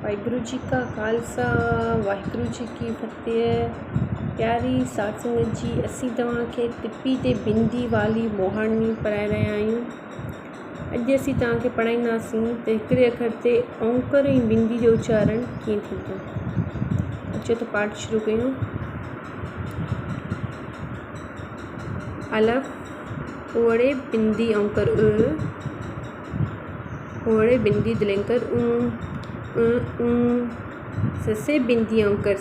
वाहिगुरु जी का खालसा वाहिगुरु जी की फतेह। प्यारी साध संगत जी, असीं तव्हांखे टिपी ते बिंदी वाली मोहाणी पढ़ाए रहिया आहियूं। अॼु असीं तव्हांखे पढ़ाईंदासीं त हिकिड़े अखर ते औंकर ऐं बिंदी जो उच्चारण कीअं थींदो। अचो त पाठ शुरू कयूं। अलफ ओड़े बिंदी औंकर ओड़े बिंदी दिलेंकर ससे बिंदी औंकर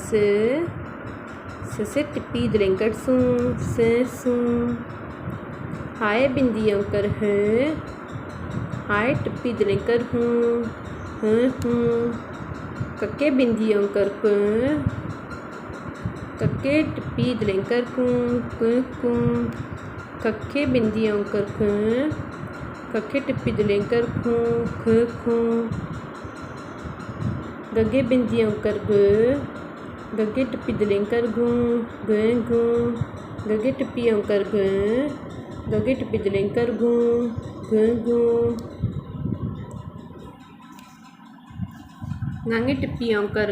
ससे टिप्पी दिलेंकर सू हाय बिंदी औंकर हाय टिप्पी दिलेंकर कक्के बिंदी औंकर कक्के टिप्पी दिलेंकर कक्के बिंदी औंकर कक्के टिप्पी दिलेंकर गगे बिंदी औंकर गगे टिप्पी दिलेंकर गगे टिप्पी औंकर गगे टिप्पी दिलेंकर गांगे टिप्पी औंकर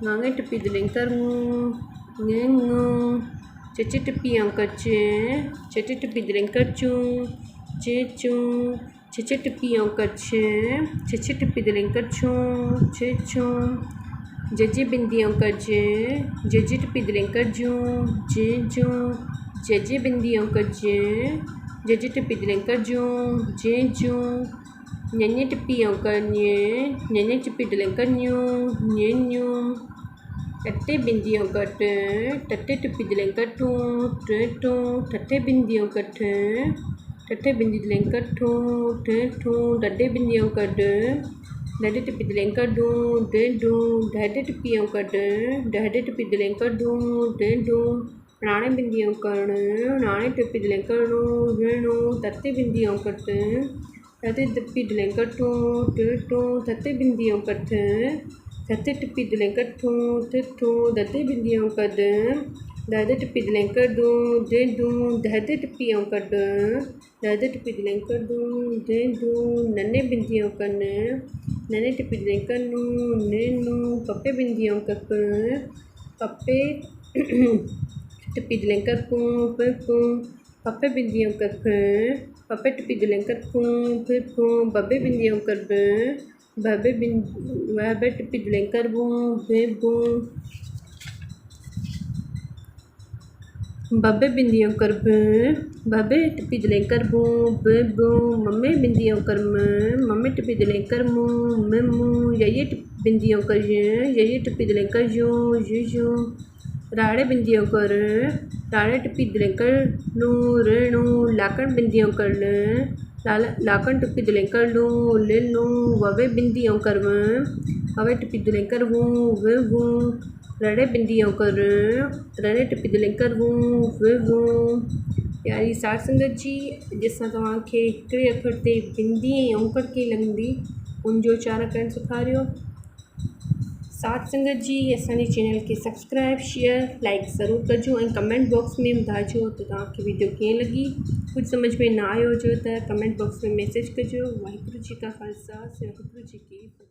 गांगे टिप्पी दिलेंकर चचे टिप्पी औंकर चचे टिप्पी दिलेंकर चू चचे टिप्पी औंकर चचे टिप्पी दिलेंकर छू जजे बिंदी औंकर जजे टिप्पी दिलेंकर जू जजे बिंदी औंकर जजे टिप्पी दिलेंकर जू न्यन्ये टिप्पी Onkar न्यन्ये टिप्पी दिलेंकर new टट्टे bindi Onkar टट्टे टिप्पी दिलेंकर to ठट्ठे बिंदी औंकर ठट्ठे बिंदी दिलेंकर ठू डड्डे बिंदी औंकर डड्डे टिप्पी दिलेंकर डू ढड्डे टिप्पी औंकर ढड्डे टिप्पी दिलेंकर डू नाणे बिंदी औंकर नाणे टिप्पी दिलेंकर नो तत्ते बिंदी औंकर तत्ते टिप्पी दिलेंकर टू तत्ते बिंदी औंकर तत्ते टिप्पी दिलेंकर ठू दत्ते बिंदी औंकर ददे टिप्पी दिलेंकर दू दहदे टिप्पी औंकर दहदे टिप्पी दिलेंकर दू नन्हे बिंदी औंकर नन्हे टिप्पी दिलेंकर नू पप्पे बिंदी औंकर पप्पे टिप्पी दिलेंकर पप्पे बिंदी औंकर पप्पे टिप्पी दिलेंकर बब्बे बिंदी औंकर बब्बे टिप्पी दिलेंकर बब्बे बिंदी औंकर बब्बे टिप्पी दिलेंकर बू मम्मे बिंदी औंकर मम्मे टिप्पी दिलेंकर मू यये बिंदी औंकर यये टिप्पी दिलेंकर यू राड़े बिंदी औंकर राड़े टिप्पी दिलेंकर नु लाकण बिंदी औंकर लाकण टिप्पी दिलेंकर लू ववे बिंदी औंकर ववे टिप्पी दिलेंकर वू रड़े बिंदी औंकर रड़े टिप्पी दिलेंकर वू। प्यारी साध संगत जी, जिसां तव्हांखे हिकिड़े अखर ते बिंदी ऐं औंकड़ कीअं लॻंदी उनजो उच्चारण करणु सेखारियो। साध संगत जी, असांजे चैनल खे सब्सक्राइब शेयर लाइक ज़रूरु कजो ऐं कमेंट बॉक्स में ॿुधाइजो त तव्हांखे वीडियो कीअं लॻी। कुझु सम्झ में न आयो हुजे त कमेंट बॉक्स में मैसेज कजो। वाहिगुरु जी का खालसा वाहिगुरु जी की फतेह।